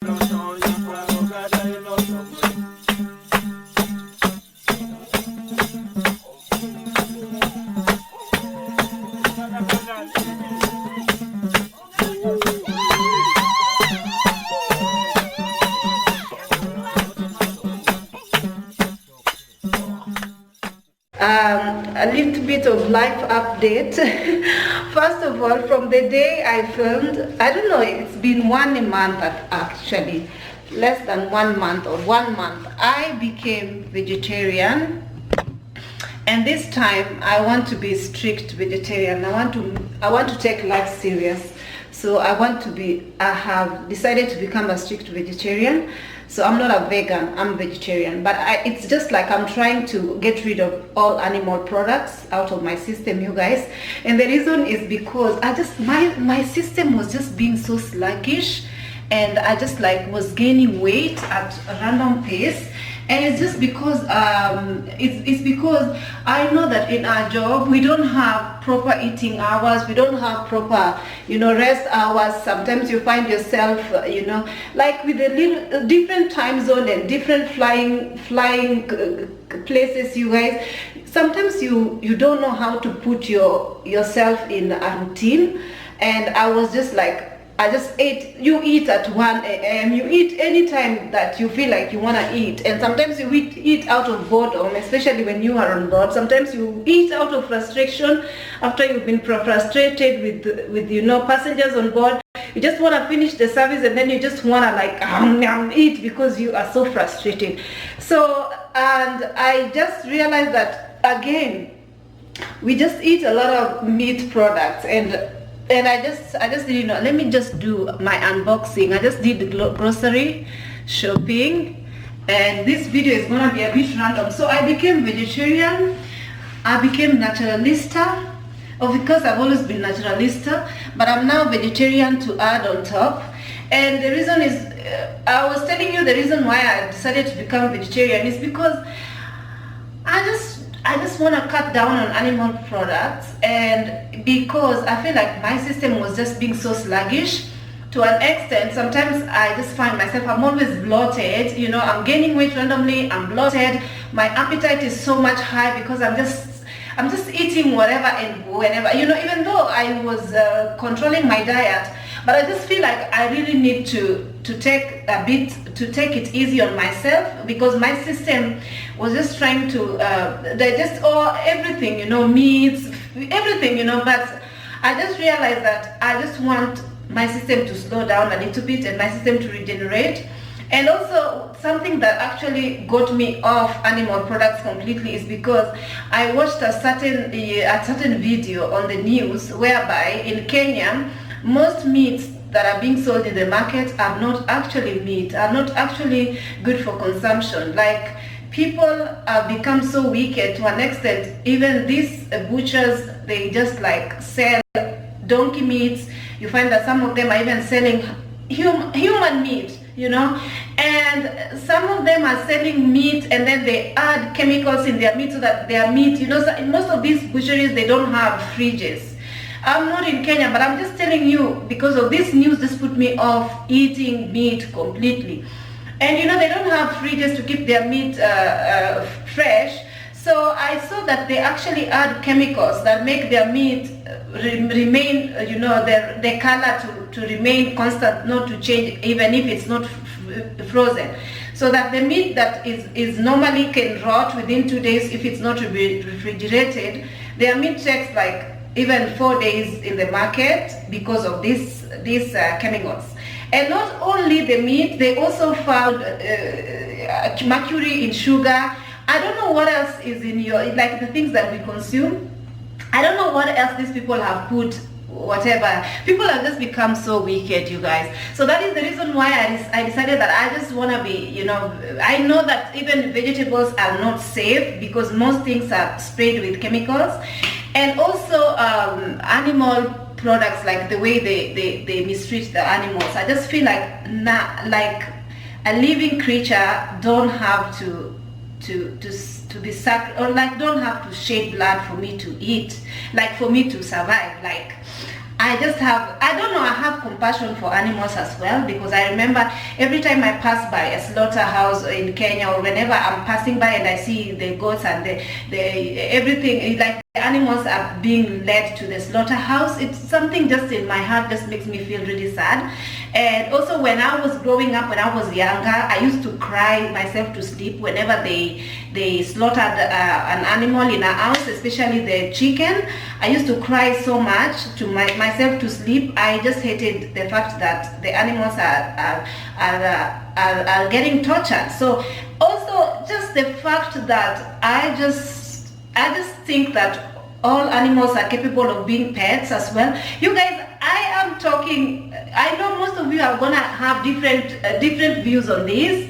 A little bit of life update. First of all, from the day I filmed, I don't know, it's been 1 month actually, less than 1 month or 1 month, I became vegetarian. And this time I want to be strict vegetarian. I want to take life serious. So I have decided to become a strict vegetarian. So I'm not a vegan, I'm vegetarian. But it's just like I'm trying to get rid of all animal products out of my system, you guys. And the reason is because my system was just being so sluggish, and I just like was gaining weight at a random pace. And it's just because it's because I know that in our job we don't have proper eating hours, we don't have proper, rest hours. Sometimes you find yourself, like with a little different time zone and different flying places, you guys. Sometimes you don't know how to put yourself in a routine. And I was just like, I just ate. You eat at 1 a.m. You eat anytime that you feel like you want to eat. And sometimes you eat out of boredom, especially when you are on board. Sometimes you eat out of frustration after you've been frustrated with passengers on board. You just want to finish the service, and then you just want to eat because you are so frustrated. So, and I just realized that again, we just eat a lot of meat products, and I just did, let me just do my unboxing. I just did the grocery shopping, and this video is gonna be a bit random. So I became vegetarian, I became naturalista, because I've always been naturalista, but I'm now vegetarian to add on top. And the reason is, I was telling you the reason why I decided to become vegetarian is because I just want to cut down on animal products, and because I feel like my system was just being so sluggish to an extent. Sometimes I just find myself, I'm always bloated, I'm gaining weight randomly, I'm bloated, my appetite is so much high because I'm just eating whatever and whenever, even though I was controlling my diet. But I just feel like I really need to take it easy on myself, because my system was just trying to digest everything, meats, everything, but I just realized that I just want my system to slow down a little bit and my system to regenerate. And also something that actually got me off animal products completely is because I watched a certain video on the news whereby in Kenya, most meats that are being sold in the market are not actually meat, are not actually good for consumption. Like, people have become so wicked to an extent, even these butchers, they just like sell donkey meats. You find that some of them are even selling human meat, and some of them are selling meat and then they add chemicals in their meat so that their meat, so in most of these butcheries, they don't have fridges. I'm not in Kenya, but I'm just telling you, because of this news, just put me off eating meat completely. And they don't have fridges to keep their meat fresh. So I saw that they actually add chemicals that make their meat remain, the color to remain constant, not to change, even if it's not frozen. So that the meat that is normally can rot within 2 days if it's not refrigerated, their meat takes like even 4 days in the market because of these chemicals. And not only the meat, they also found mercury in sugar. I don't know what else is in like the things that we consume. I don't know what else these people have put, whatever. People have just become so wicked, you guys. So that is the reason why I decided that I just want to be, I know that even vegetables are not safe because most things are sprayed with chemicals. And also animal products, like the way they mistreat the animals. I just feel like like a living creature don't have to be sacrificed, or like don't have to shed blood for me to eat, like for me to survive. Like I just have, I don't know, I have compassion for animals as well, because I remember every time I pass by a slaughterhouse in Kenya, or whenever I'm passing by and I see the goats and the everything, like the animals are being led to the slaughterhouse, it's something just in my heart just makes me feel really sad. And also when I was growing up, when I was younger, I used to cry myself to sleep whenever they slaughtered an animal in a house, especially the chicken. I used to cry so much to myself to sleep. I just hated the fact that the animals are getting tortured. So also just the fact that I just think that all animals are capable of being pets as well. You guys, I am talking, I know most of you are gonna have different views on this,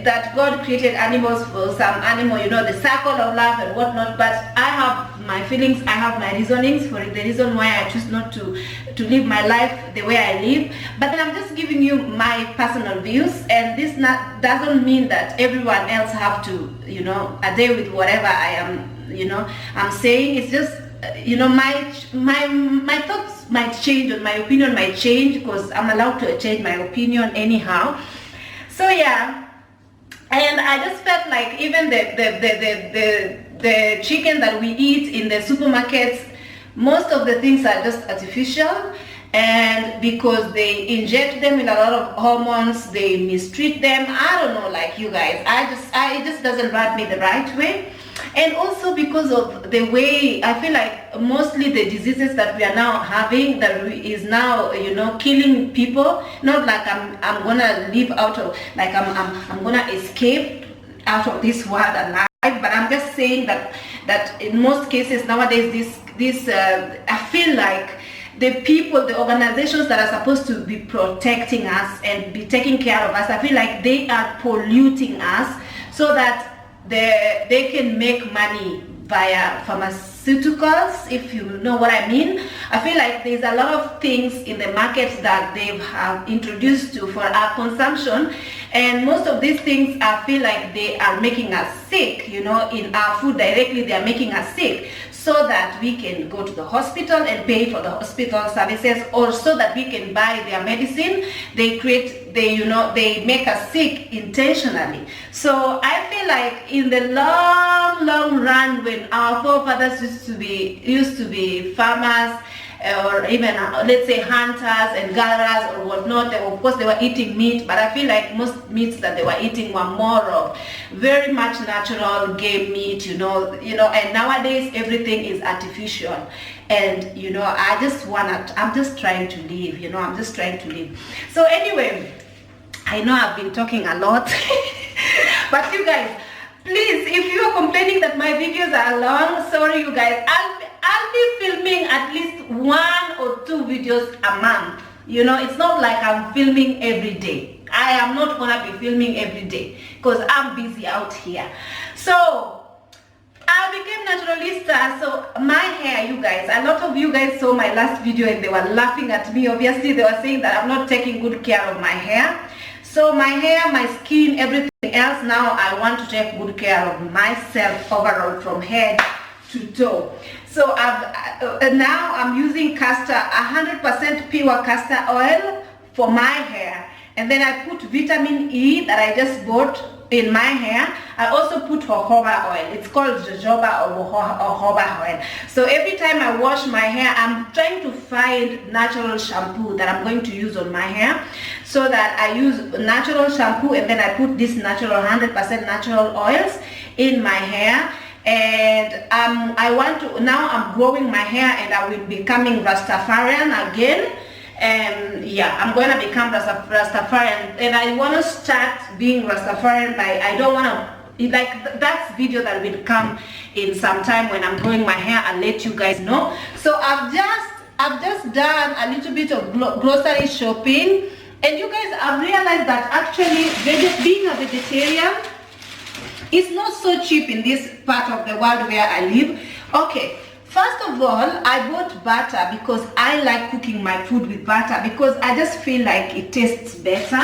that God created animals for some animal, you know, the circle of life and whatnot, but I have my feelings, I have my reasonings for the reason why I choose not to live my life the way I live. But I'm just giving you my personal views, and this doesn't mean that everyone else have to, you know, adhere with whatever I am, you know, I'm saying. It's just, you know, my thoughts might change, or my opinion might change, because I'm allowed to change my opinion anyhow. So yeah. And I just felt like even the chicken that we eat in the supermarkets, most of the things are just artificial, and because they inject them with a lot of hormones, they mistreat them. I don't know, like you guys, it just doesn't rub me the right way. And also because of the way I feel like mostly the diseases that we are now having, that is now, you know, killing people. Not like I'm gonna live out of, like I'm gonna escape out of this world alive, but I'm just saying that in most cases nowadays, I feel like the people, the organizations that are supposed to be protecting us and be taking care of us, I feel like they are polluting us so that they can make money via pharmaceuticals, if you know what I mean. I feel like there's a lot of things in the market that they have introduced for our consumption, and most of these things I feel like they are making us sick, you know, in our food directly. They are making us sick, so that we can go to the hospital and pay for the hospital services, or so that we can buy their medicine. They make us sick intentionally. So I feel like in the long run, when our forefathers used to be farmers, or even let's say hunters and gatherers or whatnot, of course they were eating meat, but I feel like most meats that they were eating were more of very much natural game meat, you know, and nowadays everything is artificial. And you know, I'm just trying to live, you know, I'm just trying to live. So anyway, I know I've been talking a lot, but you guys, please, if you are complaining that my videos are long, sorry you guys, I'll be filming at least 1 or 2 videos a month. You know, it's not like I'm filming every day. I am not gonna be filming every day because I'm busy out here. So I became naturalista. So my hair, you guys, a lot of you guys saw my last video and they were laughing at me. Obviously they were saying that I'm not taking good care of my hair. So my hair, my skin, everything else, now I want to take good care of myself overall from head to toe. So now I'm using 100% pure castor oil for my hair, and then I put vitamin E that I just bought in my hair. I also put jojoba oil. It's called jojoba or jojoba oil. So every time I wash my hair, I'm trying to find natural shampoo that I'm going to use on my hair, so that I use natural shampoo, and then I put this natural 100% natural oils in my hair. And now I'm growing my hair, and I will be becoming Rastafarian again. And yeah, I'm going to become Rastafarian, and I want to start being Rastafarian by, I don't want to, like, that's video that will come in some time when I'm growing my hair. I'll let you guys know. So I've just done a little bit of grocery shopping, and you guys, I've realized that actually being a vegetarian, it's not so cheap in this part of the world where I live. Okay, first of all, I bought butter because I like cooking my food with butter, because I just feel like it tastes better.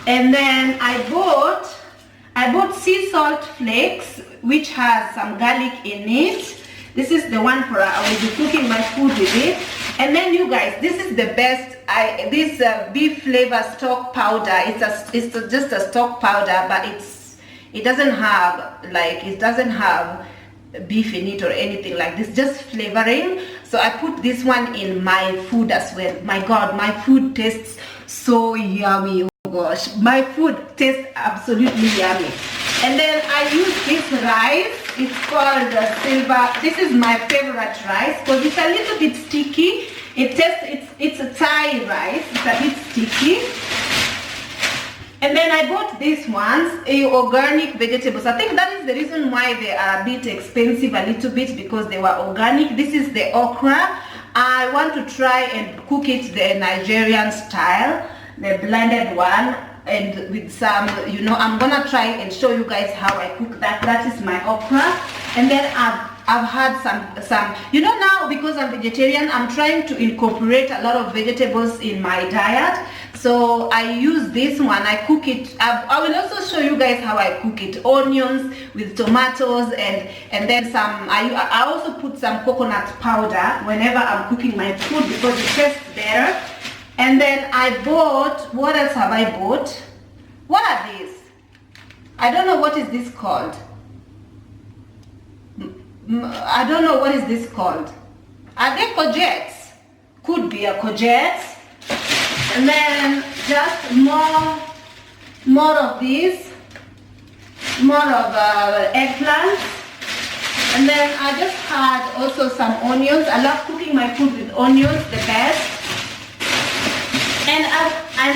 And then I bought sea salt flakes, which has some garlic in it. This is the one for I will be cooking my food with it. And then you guys, this is the best. This beef flavor stock powder. It's just a stock powder, but it doesn't have beef in it or anything like this, just flavoring. So I put this one in my food as well. My God, my food tastes so yummy. Oh gosh, my food tastes absolutely yummy. And then I use this rice. It's called silver. This is my favorite rice because it's a little bit sticky. It's a Thai rice. It's a bit sticky. And then I bought these ones, organic vegetables. I think that is the reason why they are a bit expensive a little bit, because they were organic. This is the okra. I want to try and cook it the Nigerian style, the blended one, and with some, you know, I'm gonna try and show you guys how I cook that. That is my okra. And then I've had some, you know, now because I'm vegetarian, I'm trying to incorporate a lot of vegetables in my diet. So I use this one, I cook it. I will also show you guys how I cook it. Onions with tomatoes and then some, I also put some coconut powder whenever I'm cooking my food because it tastes better. And then I bought, what else have I bought? What are these? I don't know what is this called. I don't know what is this called. Are they courgettes? Could be a courgette. And then just more of these, more of eggplants. And then I just had also some onions. I love cooking my food with onions the best. And I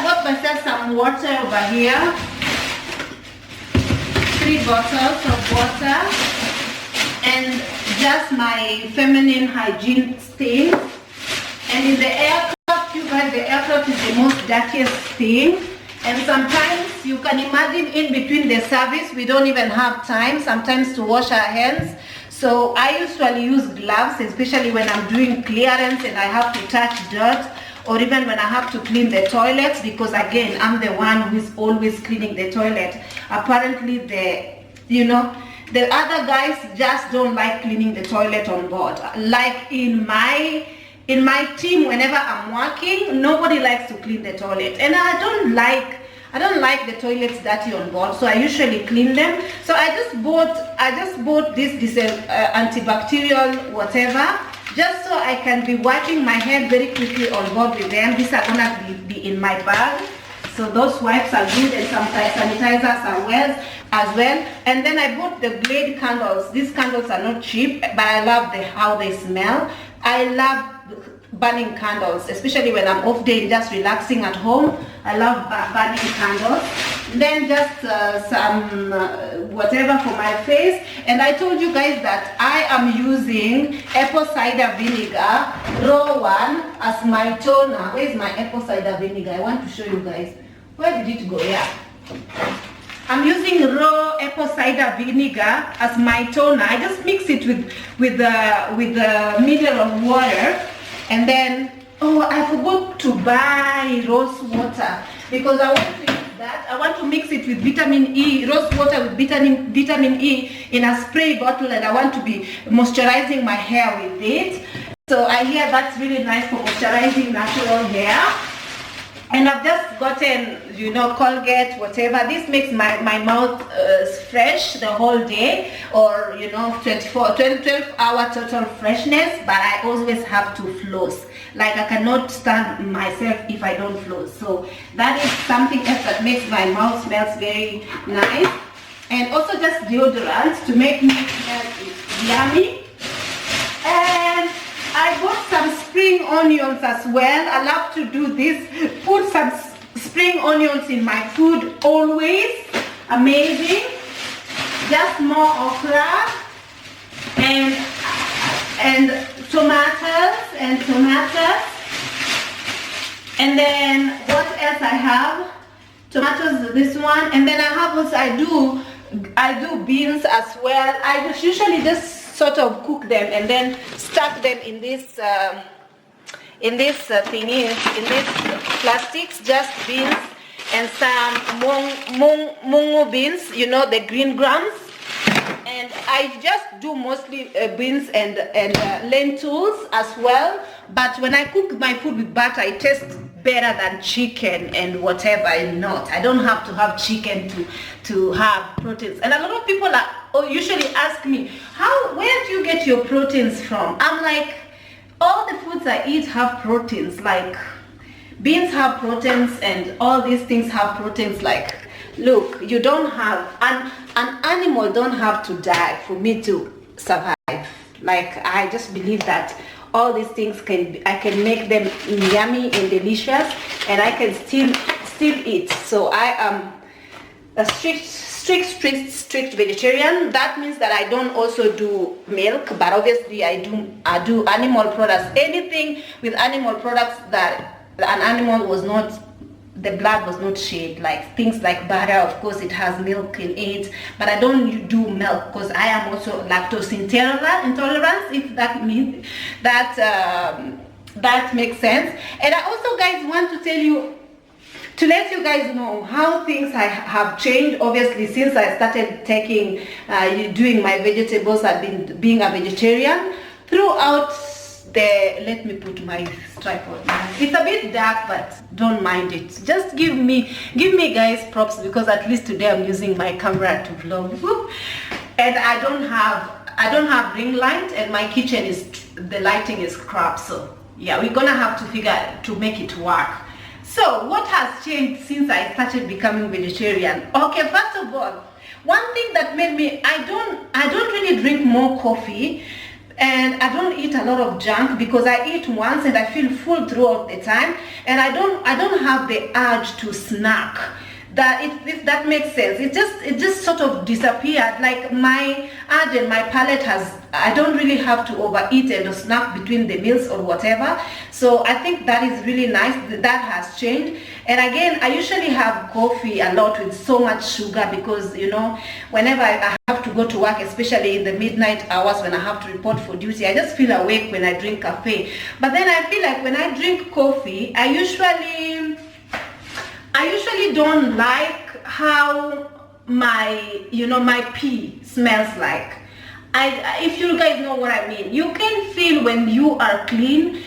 got myself some water over here. 3 bottles of water. And just my feminine hygiene stains. And in the aircraft, you guys, the aircraft is the most dirtiest thing. And sometimes you can imagine in between the service, we don't even have time sometimes to wash our hands. So I usually use gloves, especially when I'm doing clearance and I have to touch dirt, or even when I have to clean the toilets, because again, I'm the one who is always cleaning the toilet. Apparently the other guys just don't like cleaning the toilet on board. Like in my team, whenever I'm working, nobody likes to clean the toilet, and I don't like the toilets dirty on board, so I usually clean them. So I just bought this antibacterial whatever, just so I can be wiping my hand very quickly on board with them. These are gonna be in my bag. So those wipes are good, and some sanitizers as well. And then I bought the Glade candles. These candles are not cheap, but I love how they smell. I love burning candles, especially when I'm off day just relaxing at home. I love burning candles. Then just some whatever for my face. And I told you guys that I am using apple cider vinegar, raw one, as my toner. Where is my apple cider vinegar? I want to show you guys. Where did it go? Yeah. I'm using raw apple cider vinegar as my toner. I just mix it with the mineral water. And then, oh, I forgot to buy rose water because I want to use that. I want to mix it with vitamin E, rose water with vitamin E in a spray bottle, and I want to be moisturizing my hair with it. So I hear that's really nice for moisturizing natural hair. And I've just gotten, you know, Colgate, whatever. This makes my mouth fresh the whole day, or, you know, 12-hour total freshness, but I always have to floss. Like, I cannot stand myself if I don't floss. So that is something else that makes my mouth smells very nice. And also just deodorant to make me smell yummy. And I bought some spring onions as well. I love to do this. Put some spring onions in my food always. Amazing. Just more okra and tomatoes. And then what else I have? Tomatoes, this one. And then I have also, I do beans as well. I just usually just sort of cook them and then stuck them in this plastics, just beans and some mungo beans, you know, the green grams, And I just do mostly beans and lentils as well. But when I cook my food with butter, it tastes better than chicken and whatever. I don't have to have chicken to have proteins. And a lot of people usually ask me, where do you get your proteins from? I'm like, all the foods I eat have proteins. Like beans have proteins and all these things have proteins. Like, look, you don't have an animal don't have to die for me to survive. Like, I just believe that all these things I can make them yummy and delicious, and I can still eat. So I am a strict vegetarian. That means that I don't also do milk, but obviously I do animal products. Anything with animal products that an animal was not, the blood was not shed, like things like butter, of course it has milk in it, but I don't do milk because I am also lactose intolerant, if that means that makes sense. And I also, guys, want to tell you, to let you guys know how things have changed. Obviously, since I started doing my vegetables, I've been being a vegetarian throughout let me put my tripod. It's a bit dark, but don't mind it. Just give me guys props, because at least today I'm using my camera to vlog. And I don't have ring light, and my kitchen the lighting is crap. So yeah, we're gonna have to figure to make it work. So what has changed since I started becoming vegetarian? Okay, first of all, one thing that made me, I don't really drink more coffee. And I don't eat a lot of junk, because I eat once and I feel full throughout the time, and I don't have the urge to snack. If that makes sense, it just sort of disappeared. Like my urge and my palate I don't really have to overeat and snack between the meals or whatever. So I think that is really nice. That has changed. And again, I usually have coffee a lot with so much sugar, because whenever I have to go to work, especially in the midnight hours when I have to report for duty, I just feel awake when I drink cafe. But then I feel like when I drink coffee, I usually don't like how my pee smells like. If you guys know what I mean, you can feel when you are clean,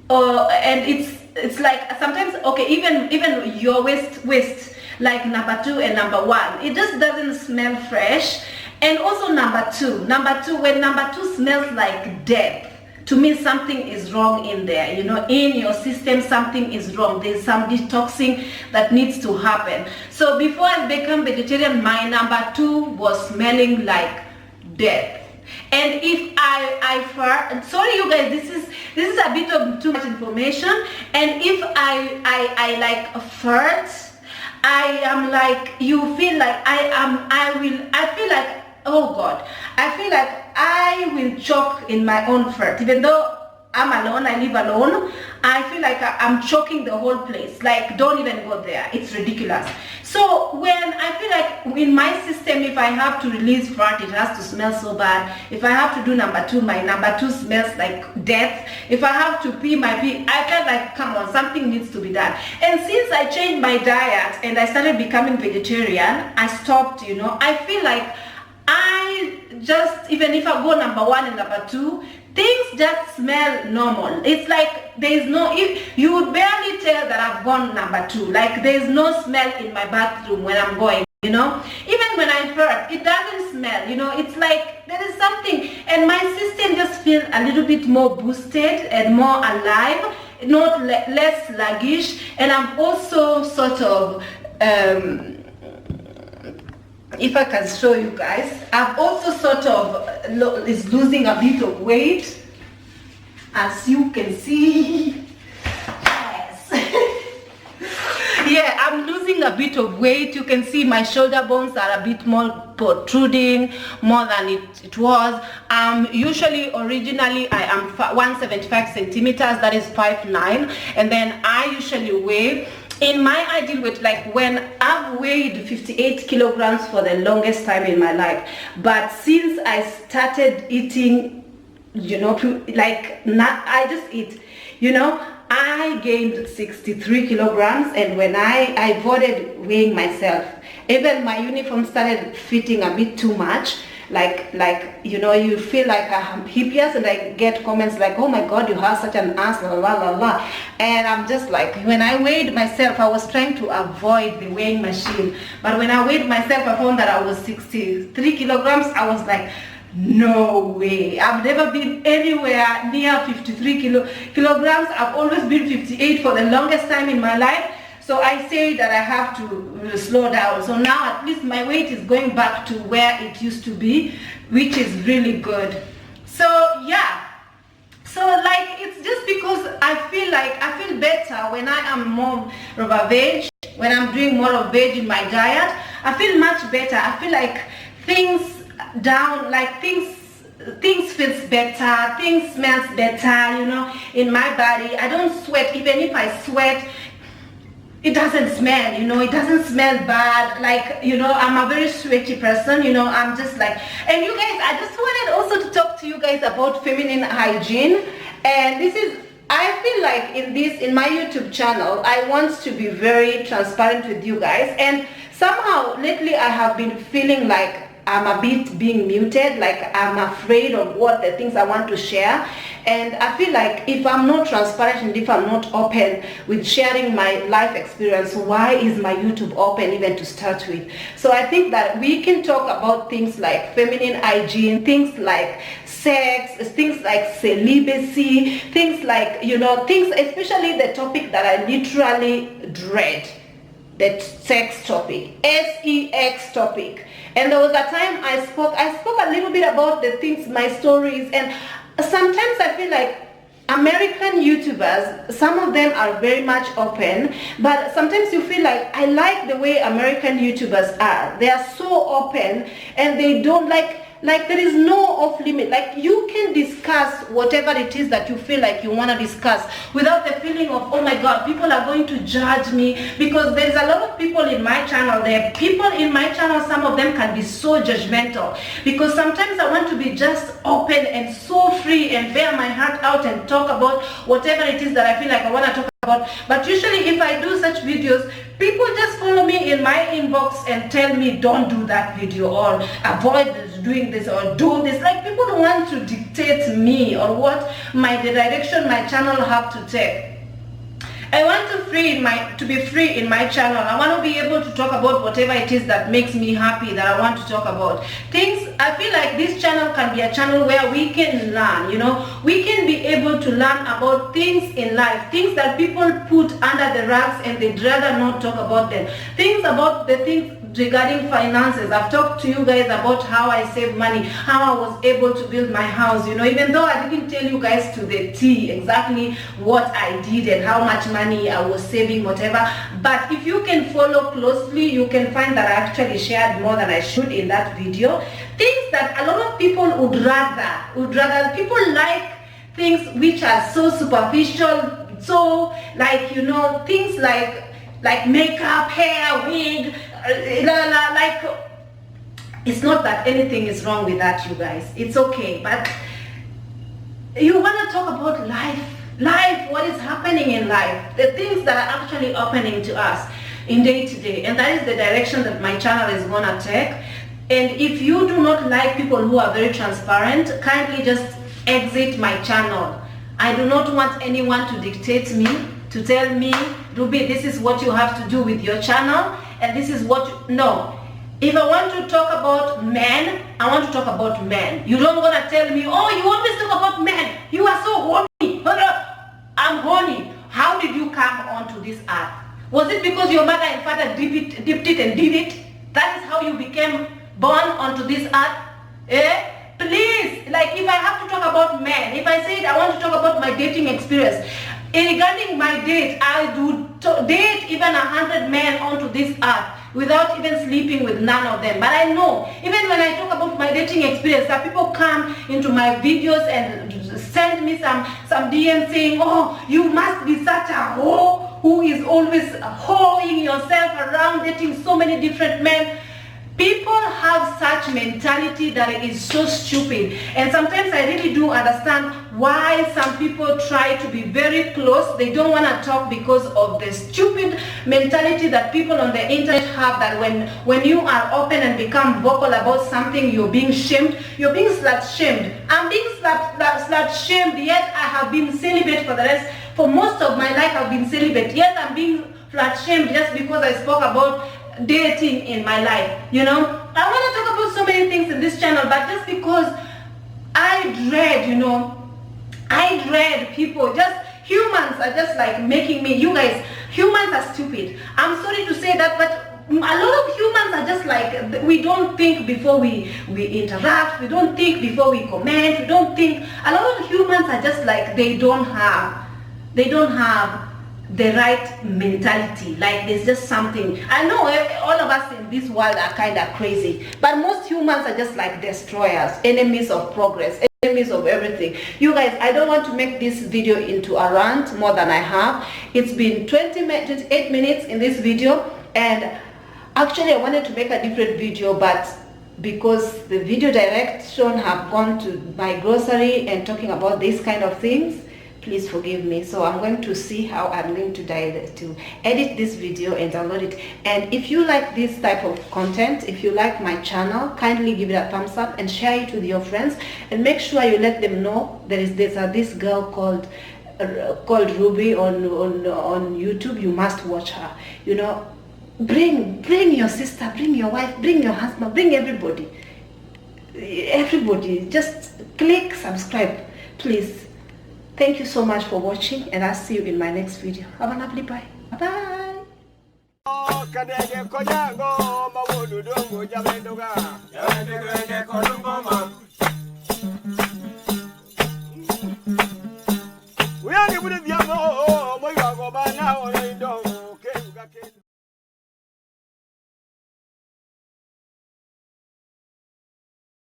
and it's like sometimes, okay, even your waist like number 2 and number 1, it just doesn't smell fresh. And also number two, when number 2 smells like death, to me something is wrong in there. In your system something is wrong. There's some detoxing that needs to happen. So before I became vegetarian, my number 2 was smelling like death. And if I fart, sorry you guys, this is a bit of too much information. And if I like fart, I am like, you feel like I feel like, oh God, I feel like I will choke in my own fart. Even though I'm alone, I live alone, I feel like I'm choking the whole place. Like, don't even go there. It's ridiculous. So when I feel like in my system, if I have to release fart, it has to smell so bad. If I have to do number 2, my number 2 smells like death. If I have to pee, my pee, I felt like, come on, something needs to be done. And since I changed my diet and I started becoming vegetarian, I stopped, I feel like I just, even if I go number 1 and number 2, things just smell normal. It's like there's no, you would barely tell that I've gone number 2. Like there's no smell in my bathroom when I'm going, Even when I fart, it doesn't smell, It's like there is something, and my system just feels a little bit more boosted and more alive, not less sluggish. And I'm also sort of, if I can show you guys, I've also sort of is losing a bit of weight, as you can see. Yes. Yeah, I'm losing a bit of weight. You can see my shoulder bones are a bit more protruding, more than it was. Originally I am 175 centimeters, that is 5'9", and then I usually weigh, in my ideal weight, like when I've weighed 58 kilograms for the longest time in my life, but since I started eating, I just eat, I gained 63 kilograms, and when I avoided weighing myself, even my uniform started fitting a bit too much, you know, you feel like I'm hideous, and I get comments like, oh my god, you have such an ass, la la la la. And I'm just like, when I weighed myself, I was trying to avoid the weighing machine, but when I weighed myself, I found that I was 63 kilograms. I was like, no way, I've never been anywhere near 53 kilograms. I've always been 58 for the longest time in my life. So I say that I have to slow down. So now at least my weight is going back to where it used to be, which is really good. So yeah, so like, it's just because I feel better when I am more of a veg, when I'm doing more of veg in my diet. I feel much better. I feel like things feels better, things smells better, you know, in my body. I don't sweat. Even if I sweat, it doesn't smell, you know, it doesn't smell bad. Like, you know, I'm a very sweaty person, you know. I'm just like, and you guys, I just wanted also to talk to you guys about feminine hygiene. And this is, I feel like in my YouTube channel, I want to be very transparent with you guys. And somehow lately I have been feeling like I'm a bit being muted, like I'm afraid of what the things I want to share. And I feel like if I'm not transparent and if I'm not open with sharing my life experience, why is my YouTube open even to start with? So I think that we can talk about things like feminine hygiene, things like sex, things like celibacy, things like, you know, things, especially the topic that I literally dread, the sex topic, sex topic. And there was a time I spoke a little bit about the things, my stories, and sometimes I feel like American YouTubers, some of them are very much open, but sometimes you feel like, I like the way American YouTubers are. They are so open, and they don't like there is no off limit. Like, you can discuss whatever it is that you feel like you want to discuss without the feeling of, oh my god, people are going to judge me. Because there's a lot of people in my channel, some of them can be so judgmental, because sometimes I want to be just open and so free and bear my heart out and talk about whatever it is that I feel like I want to talk about. But usually if I do such videos, people just follow me in my inbox and tell me, don't do that video, or avoid doing this, or do this. Like, people want to dictate me or what the direction my channel have to take. I want to be free in my channel. I want to be able to talk about whatever it is that makes me happy, that I want to talk about. Things, I feel like this channel can be a channel where we can learn, you know. We can be able to learn about things in life, things that people put under the rugs and they'd rather not talk about them. Things about the things regarding finances. I've talked to you guys about how I save money, how I was able to build my house, you know, even though I didn't tell you guys to the T exactly what I did and how much money I was saving, whatever. But if you can follow closely, you can find that I actually shared more than I should in that video. Things that a lot of people would rather people like things which are so superficial, so, like, you know, things like makeup, hair, wig, like, it's not that anything is wrong with that, you guys. It's okay, but you want to talk about life, what is happening in life, the things that are actually happening to us in day to day. And that is the direction that my channel is gonna take. And if you do not like people who are very transparent, kindly just exit my channel. I do not want anyone to dictate me, to tell me, Ruby, this is what you have to do with your channel, and this is what no. If I want to talk about men, I want to talk about men. You're not gonna tell me, oh, you always talk about men, you are so horny. I'm horny. How did you come onto this earth? Was it because your mother and father dipped it and did it? That is how you became born onto this earth? Please, like, if I have to talk about men, if I say I want to talk about my dating experience, regarding my date, I do date even 100 men onto this earth without even sleeping with none of them. But I know, even when I talk about my dating experience, that people come into my videos and send me some DMs saying, oh, you must be such a hoe who is always hoeing yourself around, dating so many different men. People have such mentality that is so stupid, and sometimes I really do understand why some people try to be very close. They don't want to talk because of the stupid mentality that people on the internet have, that when you are open and become vocal about something, you're being shamed. You're being slut-shamed. I'm being slut-shamed, yet I have been celibate for most of my life. I've been celibate, yet I'm being slut-shamed just because I spoke about dating in my life. You know, I want to talk about so many things in this channel, but just because I dread, you know, I dread people, just humans are just like making me, you guys, humans are stupid. I'm sorry to say that, but a lot of humans are just like, we don't think before we interact, we don't think before we comment, we don't think. A lot of humans are just like, they don't have the right mentality. Like, there's just something. I know all of us in this world are kind of crazy, but most humans are just like destroyers, enemies of progress, enemies of everything. You guys, I don't want to make this video into a rant more than I have. It's been 28 minutes in this video, and actually I wanted to make a different video, but because the video direction have gone to my grocery and talking about these kind of things, please forgive me. So I'm going to see how I'm going to edit this video and download it. And if you like this type of content, if you like my channel, kindly give it a thumbs up and share it with your friends, and make sure you let them know there's this girl called Ruby on YouTube. You must watch her. You know, bring your sister, bring your wife, bring your husband, bring everybody. Just click subscribe, please. Thank you so much for watching, and I'll see you in my next video. Have a lovely bye. Bye bye.